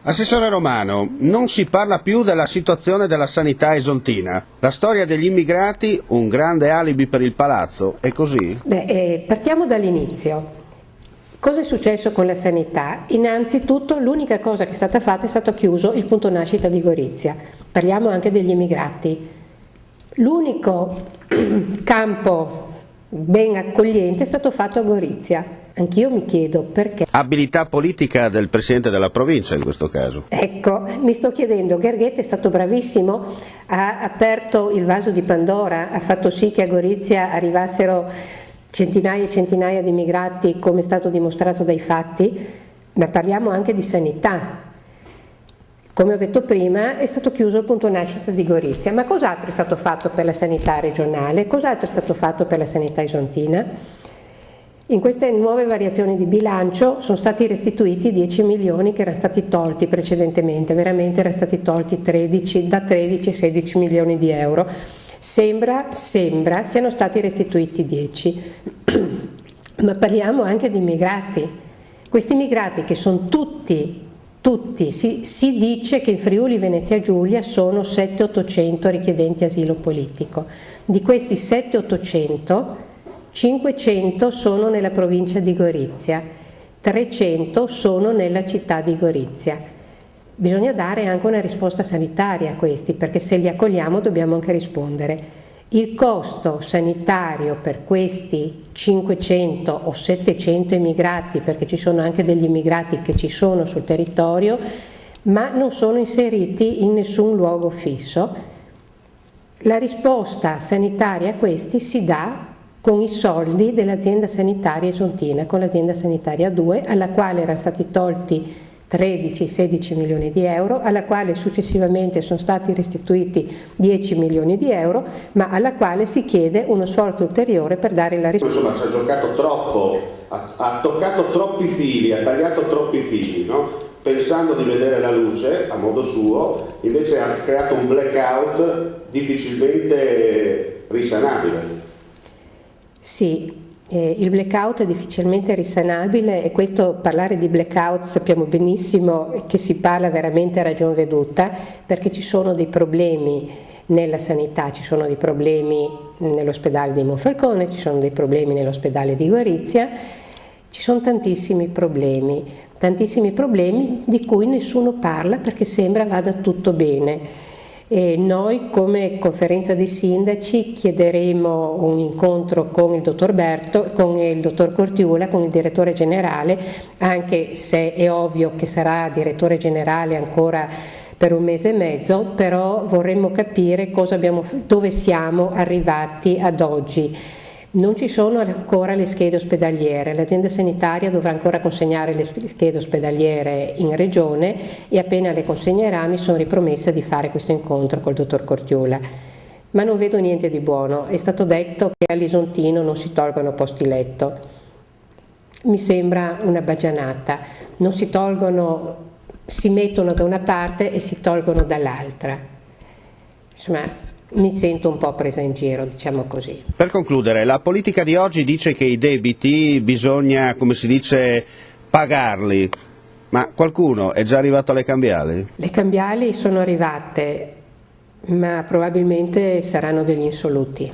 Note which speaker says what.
Speaker 1: Assessore Romano, non si parla più della situazione della sanità esontina. La storia degli immigrati, un grande alibi per il palazzo, è così?
Speaker 2: Partiamo dall'inizio. Cosa è successo con la sanità? Innanzitutto l'unica cosa che è stata fatta è stato chiuso il punto nascita di Gorizia. Parliamo anche degli immigrati. L'unico campo ben accogliente è stato fatto a Gorizia. Anch'io mi chiedo perché.
Speaker 1: Abilità politica del Presidente della provincia in questo caso.
Speaker 2: Ecco, mi sto chiedendo, Gherghetti è stato bravissimo, ha aperto il vaso di Pandora, ha fatto sì che a Gorizia arrivassero centinaia e centinaia di immigrati, come è stato dimostrato dai fatti, ma parliamo anche di sanità. Come ho detto prima, è stato chiuso il punto nascita di Gorizia, ma cos'altro è stato fatto per la sanità regionale? Cos'altro è stato fatto per la sanità isontina? In queste nuove variazioni di bilancio sono stati restituiti 10 milioni che erano stati tolti precedentemente, veramente erano stati tolti da 13 a 16 milioni di euro. Sembra siano stati restituiti 10, ma parliamo anche di immigrati. Questi immigrati che sono tutti, si dice che in Friuli Venezia Giulia sono 700-800 richiedenti asilo politico. Di questi 700-800, 500 sono nella provincia di Gorizia, 300 sono nella città di Gorizia. Bisogna dare anche una risposta sanitaria a questi, perché se li accogliamo dobbiamo anche rispondere. Il costo sanitario per questi 500 o 700 immigrati, perché ci sono anche degli immigrati che ci sono sul territorio, ma non sono inseriti in nessun luogo fisso, la risposta sanitaria a questi si dà con i soldi dell'azienda sanitaria esontina, con l'azienda sanitaria 2, alla quale erano stati tolti 13-16 milioni di euro, alla quale successivamente sono stati restituiti 10 milioni di euro, ma alla quale si chiede uno sforzo ulteriore per dare la risposta.
Speaker 1: Insomma, ci ha giocato troppo, ha toccato troppi fili, ha tagliato troppi fili, no? Pensando di vedere la luce a modo suo, invece ha creato un blackout difficilmente risanabile.
Speaker 2: Sì. Il blackout è difficilmente risanabile e questo, parlare di blackout, sappiamo benissimo che si parla veramente a ragion veduta, perché ci sono dei problemi nella sanità, ci sono dei problemi nell'ospedale di Monfalcone, ci sono dei problemi nell'ospedale di Gorizia, ci sono tantissimi problemi di cui nessuno parla perché sembra vada tutto bene. E noi come conferenza dei sindaci chiederemo un incontro con il dottor Cortiula, con il direttore generale, anche se è ovvio che sarà direttore generale ancora per un mese e mezzo, però vorremmo capire dove siamo arrivati ad oggi. Non ci sono ancora le schede ospedaliere, l'azienda sanitaria dovrà ancora consegnare le schede ospedaliere in regione e appena le consegnerà mi sono ripromessa di fare questo incontro col dottor Cortiula. Ma non vedo niente di buono, è stato detto che all'Isontino non si tolgono posti letto. Mi sembra una baggianata, non si tolgono, si mettono da una parte e si tolgono dall'altra. Insomma, mi sento un po' presa in giro, diciamo così.
Speaker 1: Per concludere, la politica di oggi dice che i debiti bisogna, come si dice, pagarli, ma qualcuno è già arrivato alle cambiali?
Speaker 2: Le cambiali sono arrivate, ma probabilmente saranno degli insoluti.